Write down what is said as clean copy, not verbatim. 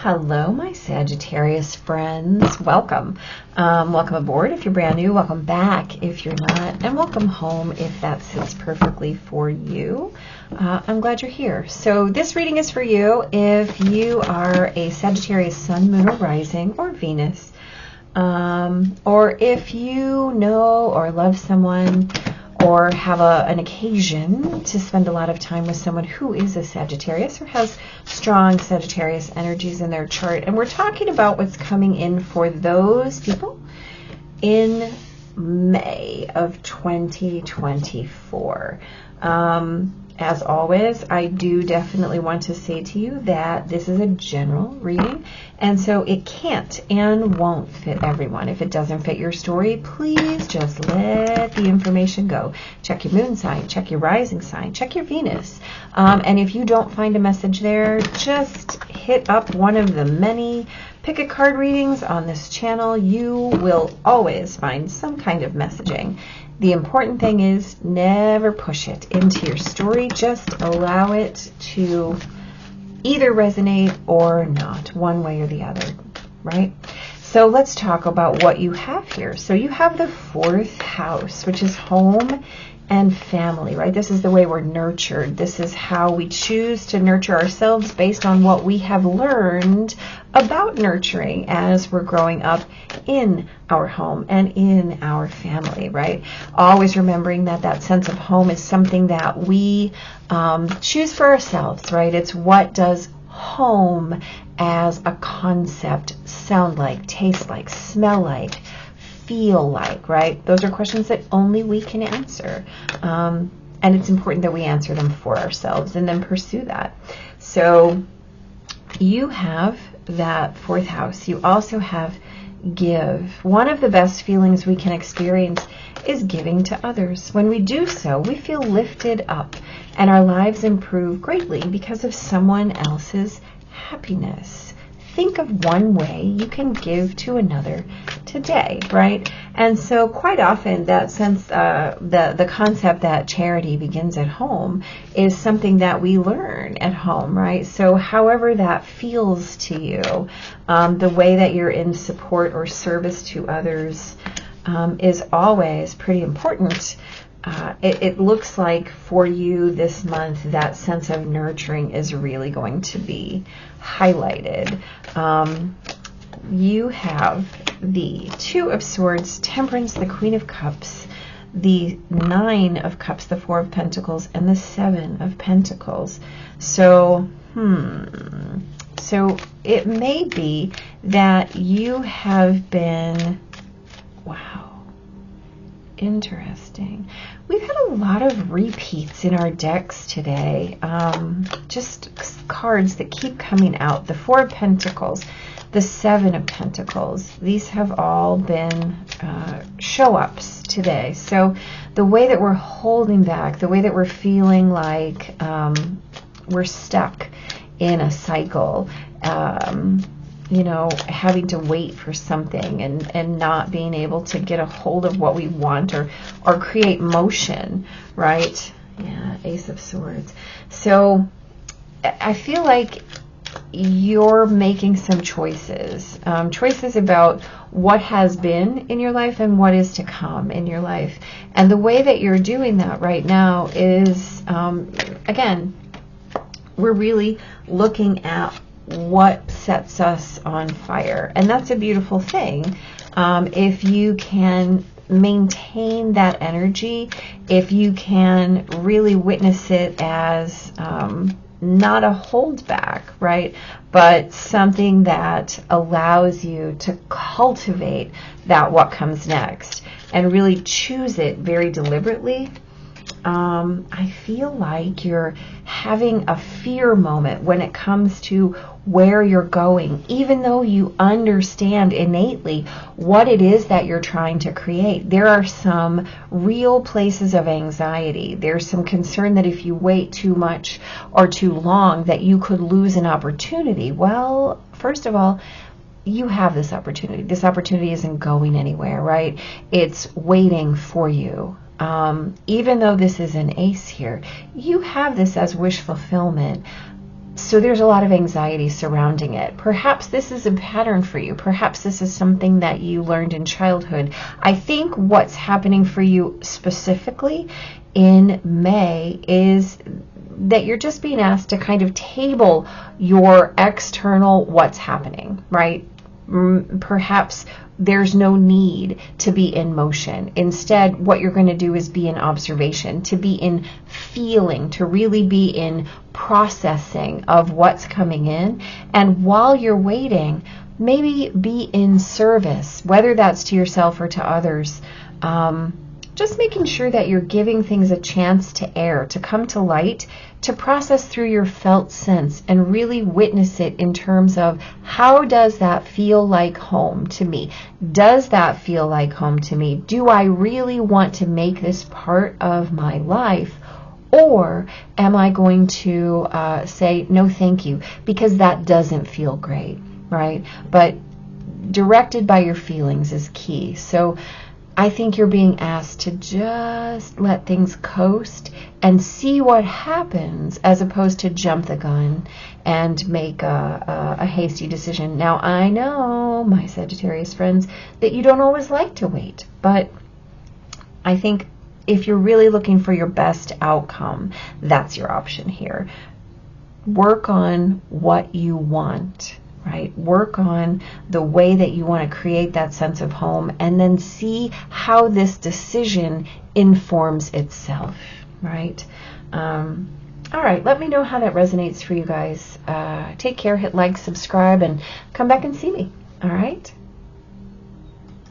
Hello, my Sagittarius friends. Welcome. Welcome aboard if you're brand new. Welcome back if you're not. And welcome home if that sits perfectly for you. I'm glad you're here. So this reading is for you if you are a Sagittarius Sun, Moon, or Rising, or Venus. Or if you know or love someone or have an occasion to spend a lot of time with someone who is a Sagittarius or has strong Sagittarius energies in their chart. And we're talking about what's coming in for those people in May of 2024. As always, I do definitely want to say to you that this is a general reading, and so it can't and won't fit everyone. If it doesn't fit your story, please just let the information go. Check your moon sign, check your rising sign, check your Venus. And if you don't find a message there, just hit up one of the many pick a card readings on this channel. You will always find some kind of messaging. The important thing is never push it into your story. Just allow it to either resonate or not, one way or the other, right? So let's talk about what you have here. So you have the 4th house, which is home and family, right? This is the way we're nurtured. This is how we choose to nurture ourselves based on what we have learned about nurturing as we're growing up in our home and in our family, right? Always remembering that that sense of home is something that we choose for ourselves, right? It's what does home as a concept sound like, taste like, smell like, feel like, right? Those are questions that only we can answer. And it's important that we answer them for ourselves and then pursue that. So you have that 4th house. You also have give. One of the best feelings we can experience is giving to others. When we do so, we feel lifted up and our lives improve greatly because of someone else's happiness. Think of one way you can give to another today, right? And so quite often that sense, the concept that charity begins at home is something that we learn at home, right? So however that feels to you, the way that you're in support or service to others is always pretty important. It looks like for you this month, that sense of nurturing is really going to be highlighted. You have the 2 of Swords, Temperance, the Queen of Cups, the 9 of Cups, the 4 of Pentacles, and the 7 of Pentacles. So, so it may be that you have been, wow, interesting. We've had a lot of repeats in our decks today. Just cards that keep coming out. The 4 of Pentacles, the 7 of Pentacles. These have all been show-ups today. So the way that we're holding back, the way that we're feeling like we're stuck in a cycle, you know, having to wait for something and not being able to get a hold of what we want or create motion, right? Yeah, Ace of Swords. So I feel like you're making some choices, choices about what has been in your life and what is to come in your life. And the way that you're doing that right now is, again, we're really looking at what sets us on fire. And that's a beautiful thing. If you can maintain that energy, if you can really witness it as not a holdback, right? But something that allows you to cultivate that what comes next and really choose it very deliberately. I feel like you're having a fear moment when it comes to where you're going, even though you understand innately what it is that you're trying to create. There are some real places of anxiety. There's some concern that if you wait too much or too long that you could lose an opportunity. Well, first of all, you have this opportunity. This opportunity isn't going anywhere, right? It's waiting for you. Even though this is an ace here, you have this as wish fulfillment. So there's a lot of anxiety surrounding it. Perhaps this is a pattern for you. Perhaps this is something that you learned in childhood. I think what's happening for you specifically in May is that you're just being asked to kind of table your external what's happening, right? Perhaps there's no need to be in motion. Instead, what you're going to do is be in observation, to be in feeling, to really be in processing of what's coming in. And while you're waiting, maybe be in service, whether that's to yourself or to others. Just making sure that you're giving things a chance to air, to come to light, to process through your felt sense and really witness it in terms of, how does that feel like home to me? Does that feel like home to me? Do I really want to make this part of my life? Or am I going to say, no, thank you, because that doesn't feel great, right? But directed by your feelings is key. So I think you're being asked to just let things coast and see what happens, as opposed to jump the gun and make a hasty decision. Now, I know, my Sagittarius friends, that you don't always like to wait, but I think if you're really looking for your best outcome, that's your option here. Work on what you want. Right? Work on the way that you want to create that sense of home, and then see how this decision informs itself, right? All right, let me know how that resonates for you guys. Take care, hit like, subscribe, and come back and see me. All right?